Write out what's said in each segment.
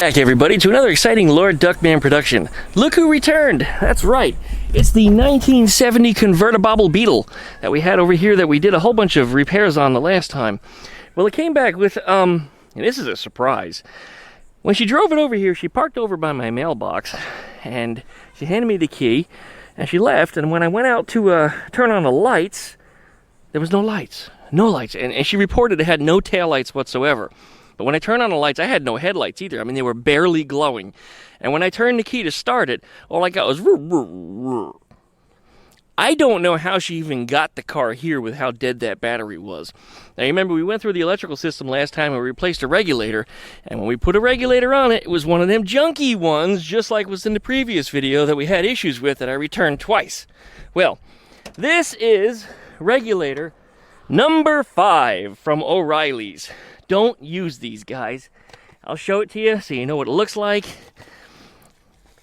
Back everybody to another exciting Lord Duckman production. Look who returned. That's right. It's the 1970 convertible Beetle that we had over here that we did a whole bunch of repairs on the last time. Well, it came back with, and this is a surprise. When she drove it over here, she parked over by my mailbox and she handed me the key and she left. And when I went out to turn on the lights, there was no lights. No lights. And she reported it had no taillights whatsoever. But when I turned on the lights, I had no headlights either. I mean, they were barely glowing. And when I turned the key to start it, all I got was... I don't know how she even got the car here with how dead that battery was. Now, you remember, we went through the electrical system last time and we replaced a regulator. And when we put a regulator on it, it was one of them junky ones, just like was in the previous video that we had issues with that I returned twice. Well, this is regulator number 5 from O'Reilly's. Don't use these, guys. I'll show it to you so you know what it looks like.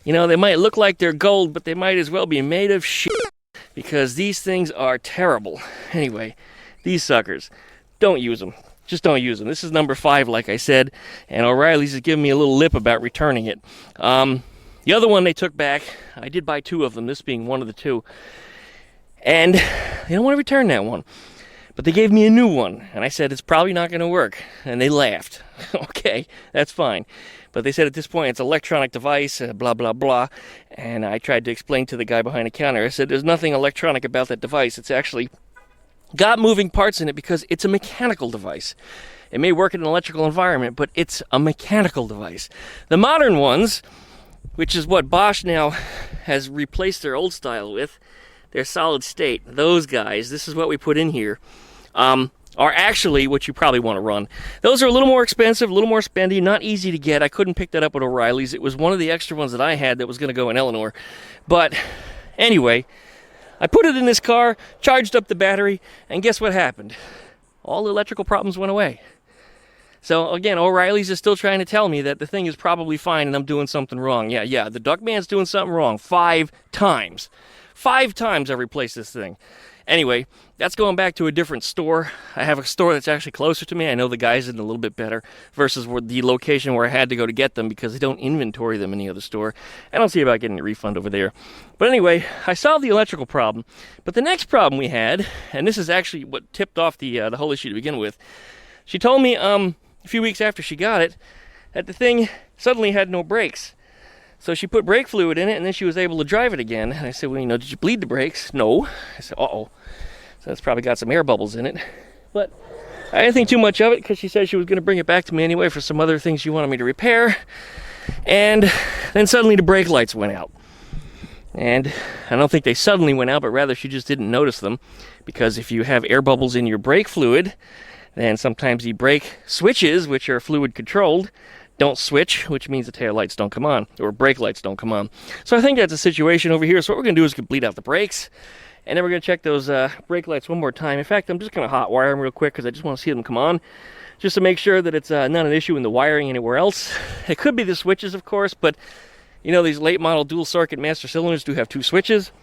You know, they might look like they're gold, but they might as well be made of shit, because these things are terrible. Anyway, these suckers, don't use them. Just don't use them. This is number 5, like I said, and O'Reilly's is giving me a little lip about returning it. The other one they took back, I did buy 2 of them, this being one of the 2, and they don't want to return that one. But they gave me a new one, and I said, it's probably not going to work. And they laughed. Okay, that's fine. But they said at this point, it's an electronic device, blah, blah, blah. And I tried to explain to the guy behind the counter. I said, there's nothing electronic about that device. It's actually got moving parts in it because it's a mechanical device. It may work in an electrical environment, but it's a mechanical device. The modern ones, which is what Bosch now has replaced their old style with, they're solid state. Those guys, this is what we put in here, are actually what you probably want to run. Those are a little more expensive, a little more spendy, not easy to get. I couldn't pick that up at O'Reilly's. It was one of the extra ones that I had that was going to go in Eleanor. But anyway, I put it in this car, charged up the battery, and guess what happened? All the electrical problems went away. So again, O'Reilly's is still trying to tell me that the thing is probably fine and I'm doing something wrong. Yeah, the Duckman's doing something wrong 5 times. 5 times I've replaced this thing. Anyway, that's going back to a different store. I have a store that's actually closer to me. I know the guys did a little bit better versus the location where I had to go to get them because they don't inventory them in the other store. I don't see about getting a refund over there. But anyway, I solved the electrical problem. But the next problem we had, and this is actually what tipped off the whole issue to begin with, she told me a few weeks after she got it that the thing suddenly had no brakes. So she put brake fluid in it, and then she was able to drive it again. And I said, well, did you bleed the brakes? No. I said, uh-oh. So it's probably got some air bubbles in it. But I didn't think too much of it, because she said she was going to bring it back to me anyway for some other things she wanted me to repair. And then suddenly the brake lights went out. And I don't think they suddenly went out, but rather she just didn't notice them. Because if you have air bubbles in your brake fluid, then sometimes the brake switches, which are fluid controlled, don't switch, which means the tail lights don't come on, or brake lights don't come on. So I think that's a situation over here. So what we're going to do is bleed out the brakes, and then we're going to check those brake lights one more time. In fact, I'm just going to hot wire them real quick because I just want to see them come on, just to make sure that it's not an issue in the wiring anywhere else. It could be the switches, of course, but you know, these late model dual circuit master cylinders do have 2 switches.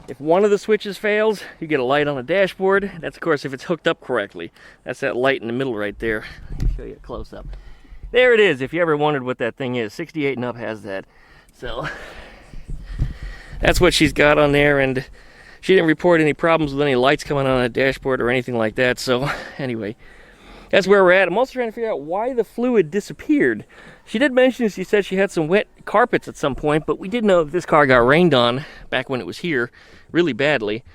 If one of the switches fails, you get a light on the dashboard. That's, of course, if it's hooked up correctly. That's that light in the middle right there. Let me show you a close-up. There it is, if you ever wondered what that thing is. 68 and up has that. So, that's what she's got on there, and she didn't report any problems with any lights coming on the dashboard or anything like that. So, anyway, that's where we're at. I'm also trying to figure out why the fluid disappeared. She did mention, she said she had some wet carpets at some point, but we did know that this car got rained on back when it was here really badly.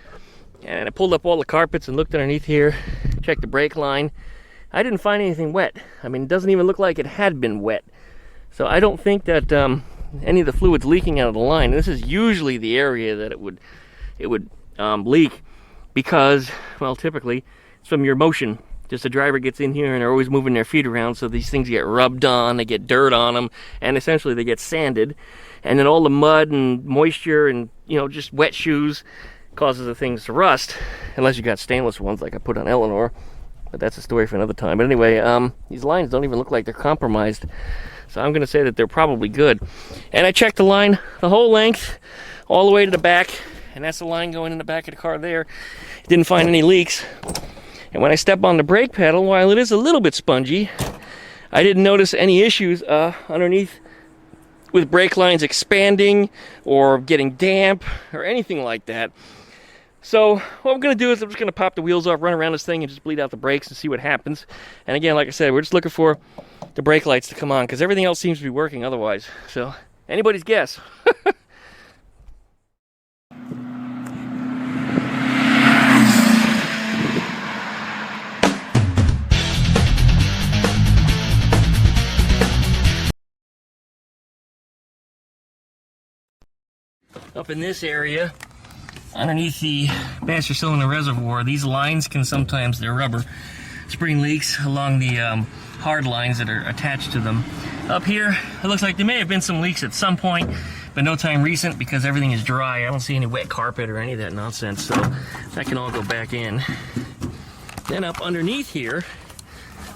And I pulled up all the carpets and looked underneath here, checked the brake line. I didn't find anything wet. I mean, it doesn't even look like it had been wet. So I don't think that any of the fluid's leaking out of the line. This is usually the area that it would leak because, well, typically it's from your motion. Just the driver gets in here and they're always moving their feet around, so these things get rubbed on, they get dirt on them, and essentially they get sanded. And then all the mud and moisture and, just wet shoes causes the things to rust, unless you got stainless ones like I put on Eleanor. But that's a story for another time. But anyway, these lines don't even look like they're compromised. So I'm going to say that they're probably good. And I checked the line, the whole length, all the way to the back. And that's the line going in the back of the car there. Didn't find any leaks. And when I step on the brake pedal, while it is a little bit spongy, I didn't notice any issues underneath with brake lines expanding or getting damp or anything like that. So what I'm going to do is I'm just going to pop the wheels off, run around this thing, and just bleed out the brakes and see what happens. And again, like I said, we're just looking for the brake lights to come on because everything else seems to be working otherwise. So anybody's guess. Up in this area, underneath the master cylinder reservoir, these lines can sometimes, they're rubber, spring leaks along the hard lines that are attached to them. Up here, it looks like there may have been some leaks at some point, but no time recent because everything is dry. I don't see any wet carpet or any of that nonsense, so that can all go back in. Then up underneath here,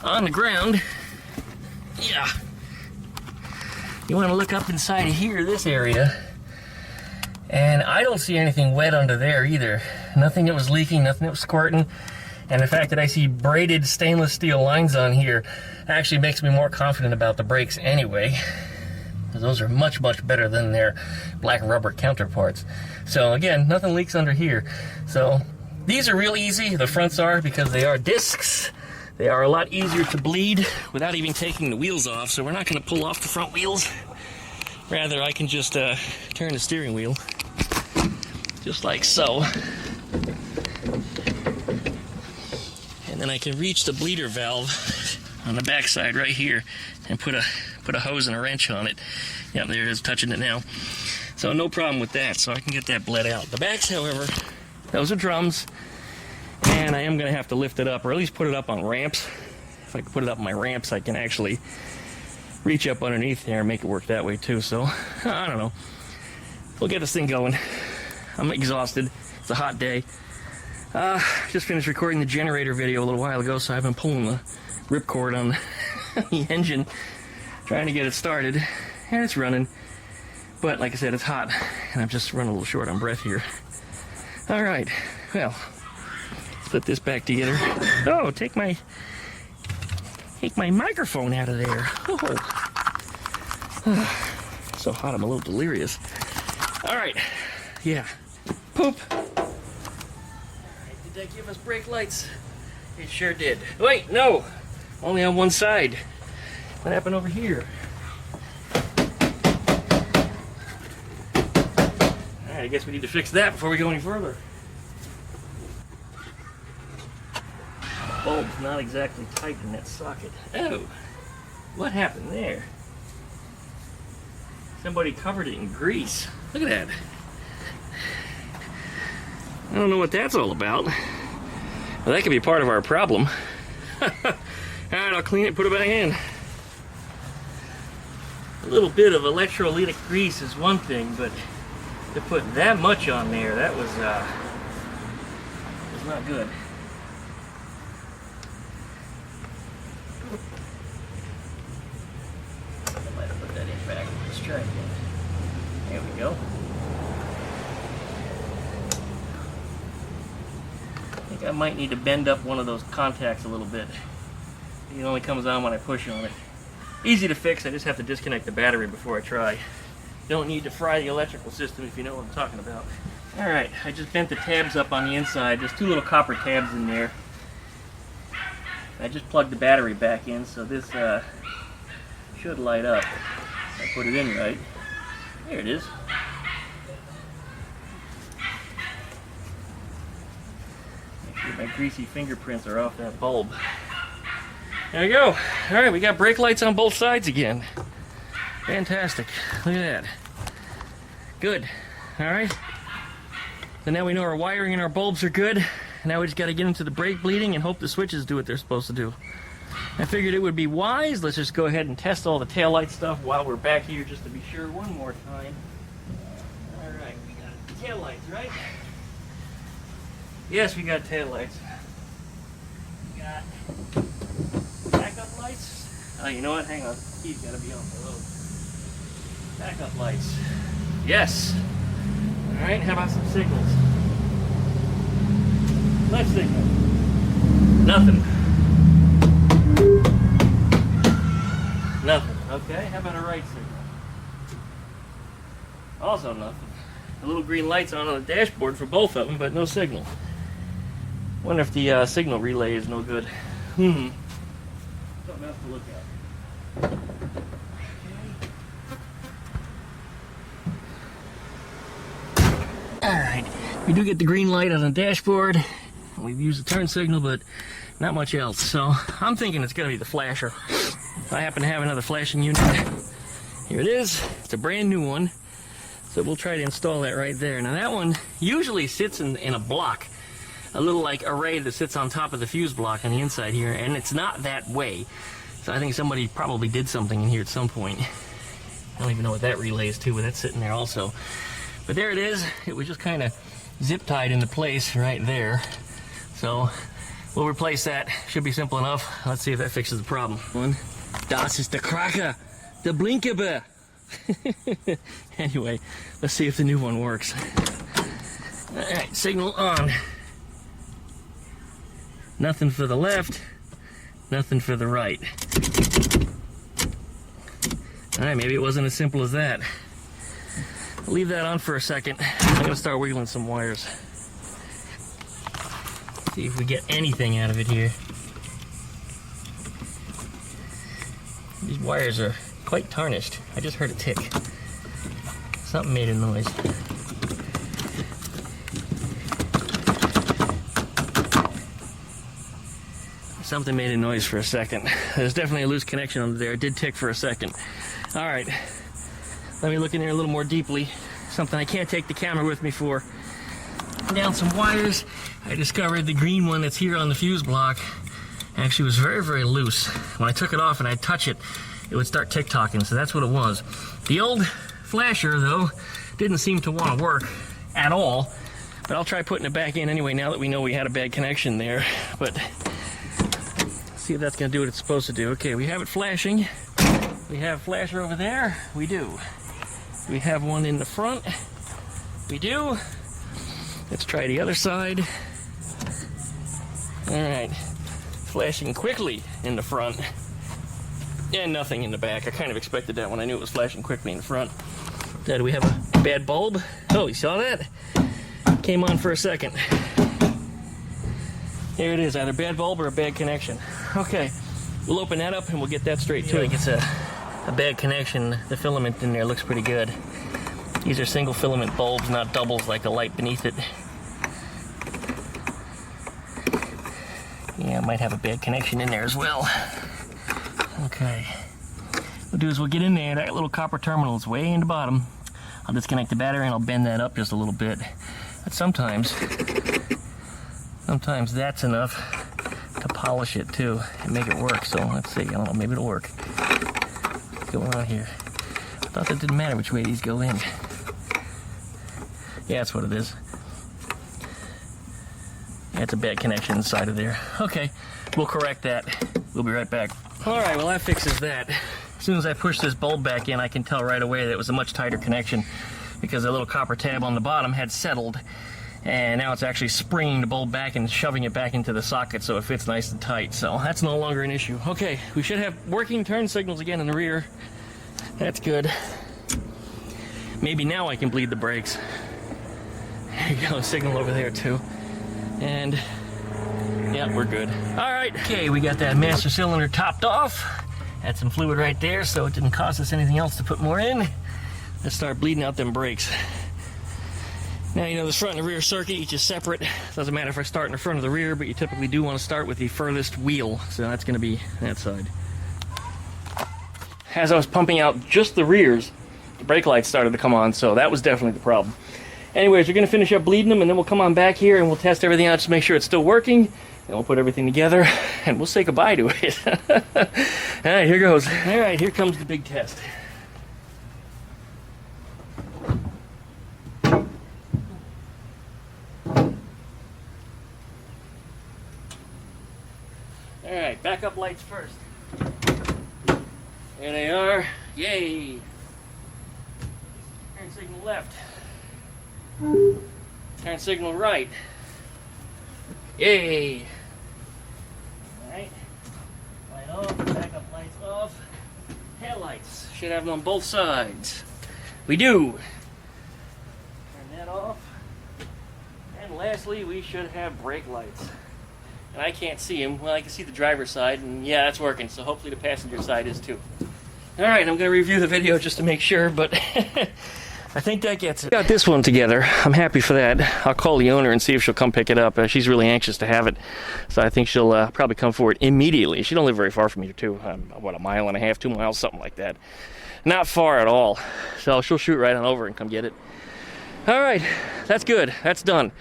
on the ground, yeah, you want to look up inside of here, this area. And I don't see anything wet under there either. Nothing that was leaking, nothing that was squirting. And the fact that I see braided stainless steel lines on here actually makes me more confident about the brakes anyway. Because those are much, much better than their black rubber counterparts. So again, nothing leaks under here. So these are real easy, the fronts are, because they are discs. They are a lot easier to bleed without even taking the wheels off. So we're not going to pull off the front wheels. Rather, I can just turn the steering wheel, just like so. And then I can reach the bleeder valve on the back side right here and put a hose and a wrench on it. Yep, there it is, touching it now. So no problem with that, so I can get that bled out. The backs, however, those are drums, and I am going to have to lift it up, or at least put it up on ramps. If I can put it up on my ramps, I can actually reach up underneath there and make it work that way too. So I don't know, we'll get this thing going. I'm exhausted, it's a hot day. Just finished recording the generator video a little while ago, so I've been pulling the ripcord on the engine, trying to get it started, and it's running. But like I said, it's hot, and I'm just running a little short on breath here. All right, well, let's put this back together. Oh, take my microphone out of there. Oh. So hot, I'm a little delirious. All right, yeah, poop. All right, did that give us brake lights? It sure did. Wait, no, only on one side. What happened over here? All right, I guess we need to fix that before we go any further. Bulb's not exactly tight in that socket. Oh, what happened there? Somebody covered it in grease. Look at that. I don't know what that's all about. Well, that could be part of our problem. Alright, I'll clean it, put it back in. A little bit of electrolytic grease is one thing, but to put that much on there, that was not good. I might have put that in back. Let's try again. There we go. I think I might need to bend up one of those contacts a little bit. It only comes on when I push on it. Easy to fix, I just have to disconnect the battery before I try. Don't need to fry the electrical system if you know what I'm talking about. Alright, I just bent the tabs up on the inside. There's two little copper tabs in there. I just plugged the battery back in, so this should light up. I put it in right. There it is. Make sure my greasy fingerprints are off that bulb. There we go. Alright, we got brake lights on both sides again. Fantastic. Look at that. Good. Alright. So now we know our wiring and our bulbs are good. Now we just got to get into the brake bleeding and hope the switches do what they're supposed to do. I figured it would be wise. Let's just go ahead and test all the taillight stuff while we're back here just to be sure one more time. Alright, we got taillights, right? Yes, we got taillights. We got backup lights. Oh, you know what? Hang on. The key's got to be on for those. Backup lights. Yes. Alright, how about some signals? Left signal. Nothing. Okay, how about a right signal? Also nothing. The little green light's on the dashboard for both of them, but no signal. Wonder if the signal relay is no good. Something else to look at. Alright, we do get the green light on the dashboard. We've used the turn signal, but not much else. So I'm thinking it's going to be the flasher. I happen to have another flashing unit. Here it is. It's a brand new one. So we'll try to install that right there. Now that one usually sits in a block. A little like array that sits on top of the fuse block on the inside here. And it's not that way. So I think somebody probably did something in here at some point. I don't even know what that relay is to, but that's sitting there also. But there it is. It was just kind of zip tied into place right there. So we'll replace that. Should be simple enough. Let's see if that fixes the problem. Das ist der Kracher, der Blinkerbär. Anyway, let's see if the new one works. Alright, signal on. Nothing for the left, nothing for the right. Alright, maybe it wasn't as simple as that. I'll leave that on for a second. I'm going to start wiggling some wires. See if we get anything out of it here. These wires are quite tarnished. I just heard a tick. Something made a noise. Something made a noise for a second. There's definitely a loose connection under there. It did tick for a second. All right, let me look in there a little more deeply. Something I can't take the camera with me for. Down some wires. I discovered the green one that's here on the fuse block actually was very, very loose. When I took it off and I'd touch it, it would start tick-tocking, so that's what it was. The old flasher, though, didn't seem to want to work at all, but I'll try putting it back in anyway now that we know we had a bad connection there. But see if that's going to do what it's supposed to do. Okay, we have it flashing. We have a flasher over there. We do. We have one in the front. We do. Let's try the other side. All right. Flashing quickly in the front. And nothing in the back. I kind of expected that when I knew it was flashing quickly in the front. Now, do we have a bad bulb? Oh, you saw that? Came on for a second. There it is, either bad bulb or a bad connection. Okay, we'll open that up and we'll get that straight too. It's a bad connection. The filament in there looks pretty good. These are single filament bulbs, not doubles like the light beneath it. Yeah, it might have a bad connection in there as well. Okay, what we'll do is we'll get in there. That little copper terminal is way in the bottom. I'll disconnect the battery and I'll bend that up just a little bit. But sometimes that's enough to polish it too and make it work. So let's see, I don't know, maybe it'll work. What's going on here? I thought that didn't matter which way these go in. Yeah, that's what it is. Yeah, it's a bad connection inside of there. Okay, we'll correct that. We'll be right back. All right, well that fixes that. As soon as I push this bulb back in, I can tell right away that it was a much tighter connection because the little copper tab on the bottom had settled. And now it's actually springing the bulb back and shoving it back into the socket so it fits nice and tight. So that's no longer an issue. Okay, we should have working turn signals again in the rear. That's good. Maybe now I can bleed the brakes. There you go, signal over there too. And yeah, we're good. All right, okay, we got that master cylinder topped off. Had some fluid right there so it didn't cost us anything else to put more in. Let's start bleeding out them brakes. Now, you know, this front and the rear circuit, each is separate. Doesn't matter if I start in the front or the rear, but you typically do want to start with the furthest wheel. So that's going to be that side. As I was pumping out just the rears, the brake lights started to come on, so that was definitely the problem. Anyways, we're going to finish up bleeding them, and then we'll come on back here and we'll test everything out just to make sure it's still working. And we'll put everything together, and we'll say goodbye to it. All right, here goes. All right, here comes the big test. Alright, backup lights first. There they are. Yay! Turn signal left. Turn signal right. Yay! Alright. Light off, backup lights off. Taillights. Should have them on both sides. We do. Turn that off. And lastly, we should have brake lights. And I can't see them. Well, I can see the driver's side, and yeah, that's working, so hopefully the passenger side is too. Alright, I'm going to review the video just to make sure, but I think that gets it. Got this one together. I'm happy for that. I'll call the owner and see if she'll come pick it up. She's really anxious to have it, so I think she'll probably come for it immediately. She don't live very far from here, too. What, a mile and a half, 2 miles, something like that. Not far at all. So she'll shoot right on over and come get it. Alright, that's good. That's done.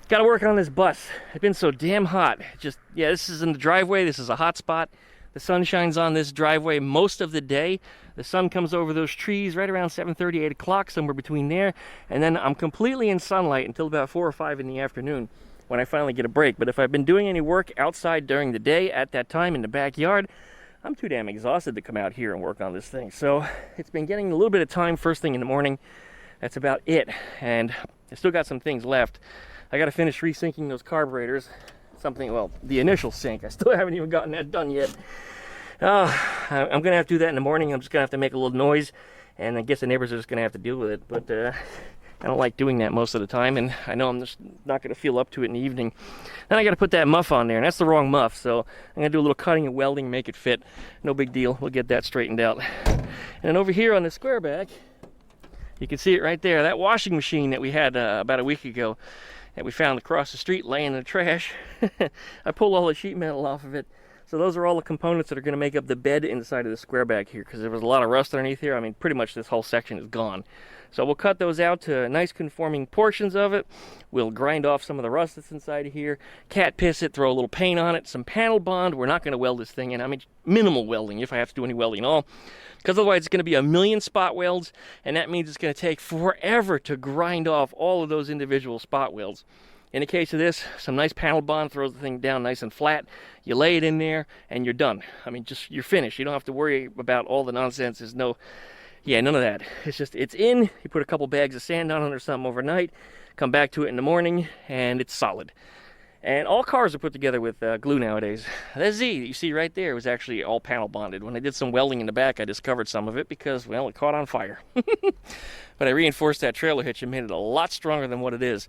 Got to work on this bus. It's been so damn hot. Just, yeah, this is in the driveway. This is a hot spot. The sun shines on this driveway most of the day. The sun comes over those trees right around 7:30, 8 o'clock, somewhere between there. And then I'm completely in sunlight until about 4 or 5 in the afternoon when I finally get a break. But if I've been doing any work outside during the day at that time in the backyard, I'm too damn exhausted to come out here and work on this thing. So it's been getting a little bit of time first thing in the morning. That's about it. And I still got some things left. I got to finish resinking those carburetors. Well, the initial sink. I still haven't even gotten that done yet. I'm going to have to do that in the morning. I'm just going to have to make a little noise, and I guess the neighbors are just going to have to deal with it. But I don't like doing that most of the time, and I know I'm just not going to feel up to it in the evening. Then I got to put that muff on there, and that's the wrong muff, so I'm going to do a little cutting and welding, make it fit. No big deal. We'll get that straightened out. And then over here on the square back, you can see it right there. That washing machine that we had about a week ago, that we found across the street laying in the trash. I pulled all the sheet metal off of it. So those are all the components that are going to make up the bed inside of the square back here, because there was a lot of rust underneath here. I mean, pretty much this whole section is gone. So we'll cut those out to nice conforming portions of it. We'll grind off some of the rust that's inside of here, cat piss it, throw a little paint on it, some panel bond. We're not going to weld this thing in. I mean, minimal welding if I have to do any welding at all, because otherwise it's going to be a million spot welds, and that means it's going to take forever to grind off all of those individual spot welds. In the case of this, some nice panel bond throws the thing down nice and flat. You lay it in there, and you're done. I mean, just you're finished. You don't have to worry about all the nonsense. There's no, yeah, none of that. It's just, it's in. You put a couple bags of sand on it or something overnight, come back to it in the morning, and it's solid. And all cars are put together with glue nowadays. That Z that you see right there was actually all panel bonded. When I did some welding in the back, I discovered some of it because, well, it caught on fire. But I reinforced that trailer hitch and made it a lot stronger than what it is.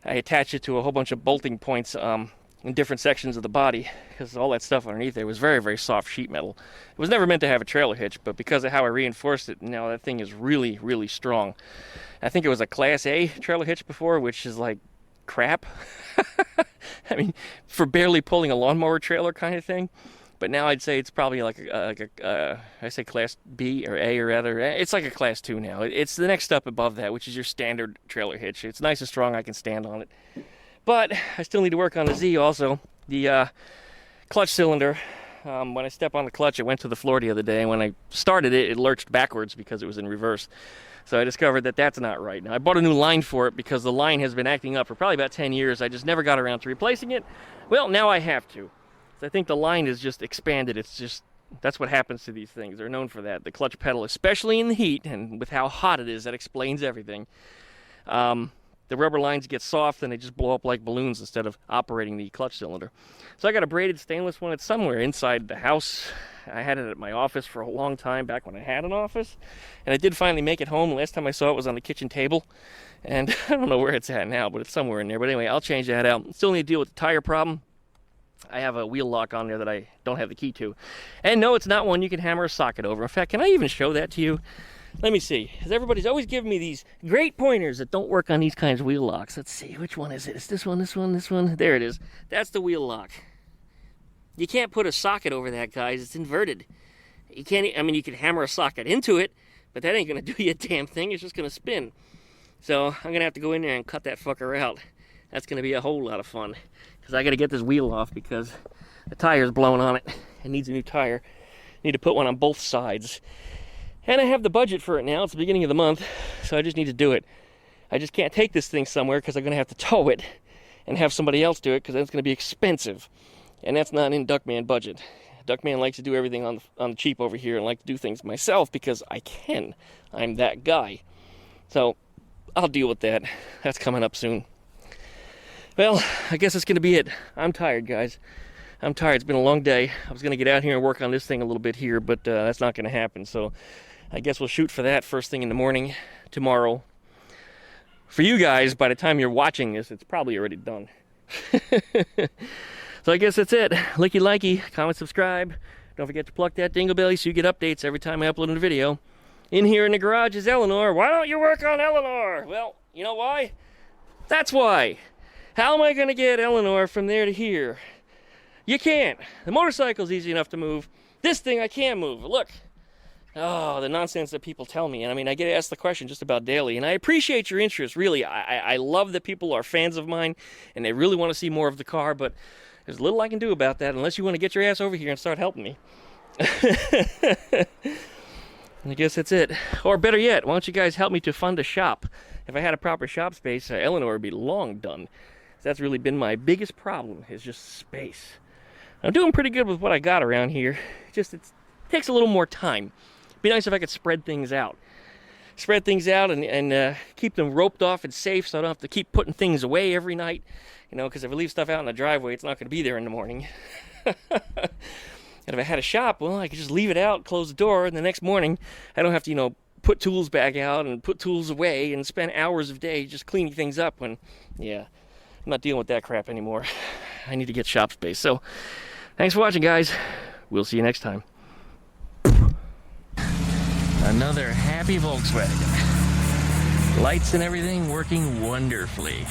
I attached it to a whole bunch of bolting points in different sections of the body, because all that stuff underneath there was very, very soft sheet metal. It was never meant to have a trailer hitch, but because of how I reinforced it, now that thing is really, really strong. I think it was a Class A trailer hitch before, which is like crap. I mean, for barely pulling a lawnmower trailer kind of thing. But now I'd say it's probably like I say Class B or A or rather. It's like a Class 2 now. It's the next step above that, which is your standard trailer hitch. It's nice and strong. I can stand on it. But I still need to work on the Z also. The clutch cylinder. When I step on the clutch, it went to the floor the other day. And when I started it, it lurched backwards because it was in reverse. So I discovered that that's not right. Now, I bought a new line for it because the line has been acting up for probably about 10 years. I just never got around to replacing it. Well, now I have to. I think the line is just expanded. It's just, that's what happens to these things. They're known for that. The clutch pedal, especially in the heat and with how hot it is, that explains everything. The rubber lines get soft and they just blow up like balloons instead of operating the clutch cylinder. So I got a braided stainless one. It's somewhere inside the house. I had it at my office for a long time back when I had an office. And I did finally make it home. Last time I saw it was on the kitchen table. And I don't know where it's at now, but it's somewhere in there. But anyway, I'll change that out. Still need to deal with the tire problem. I have a wheel lock on there that I don't have the key to. And no, it's not one you can hammer a socket over. In fact, can I even show that to you? Let me see. Because everybody's always giving me these great pointers that don't work on these kinds of wheel locks. Let's see, which one is it? It's this one, this one, this one. There it is. That's the wheel lock. You can't put a socket over that, guys. It's inverted. You can't, I mean, you can hammer a socket into it, but that ain't going to do you a damn thing. It's just going to spin. So I'm going to have to go in there and cut that fucker out. That's going to be a whole lot of fun. Because I got to get this wheel off because the tire's blown on it. It needs a new tire. Need to put one on both sides. And I have the budget for it now. It's the beginning of the month, so I just need to do it. I just can't take this thing somewhere because I'm going to have to tow it and have somebody else do it because that's going to be expensive. And that's not in Duckman budget. Duckman likes to do everything on the cheap over here and like to do things myself because I can. I'm that guy. So I'll deal with that. That's coming up soon. Well, I guess that's going to be it. I'm tired, guys. I'm tired. It's been a long day. I was going to get out here and work on this thing a little bit here, but that's not going to happen. So I guess we'll shoot for that first thing in the morning tomorrow. For you guys, by the time you're watching this, it's probably already done. So I guess that's it. Licky likey, comment, subscribe. Don't forget to pluck that dingle belly so you get updates every time I upload a video. In here in the garage is Eleanor. Why don't you work on Eleanor? Well, you know why? That's why. How am I going to get Eleanor from there to here? You can't. The motorcycle's easy enough to move. This thing I can't move. Look. Oh, the nonsense that people tell me. And I mean, I get asked the question just about daily. And I appreciate your interest, really. I love that people are fans of mine and they really want to see more of the car. But there's little I can do about that unless you want to get your ass over here and start helping me. I guess that's it. Or better yet, why don't you guys help me to fund a shop? If I had a proper shop space, Eleanor would be long done. That's really been my biggest problem, is just space. I'm doing pretty good with what I got around here. Just it takes a little more time. It'd be nice if I could spread things out. Spread things out and keep them roped off and safe so I don't have to keep putting things away every night. You know, because if I leave stuff out in the driveway, it's not going to be there in the morning. And if I had a shop, well, I could just leave it out, close the door, and the next morning I don't have to, you know, put tools back out and put tools away and spend hours of day just cleaning things up when, yeah, I'm not dealing with that crap anymore. I need to get shop space. So, thanks for watching, guys. We'll see you next time. Another happy Volkswagen. Lights and everything working wonderfully.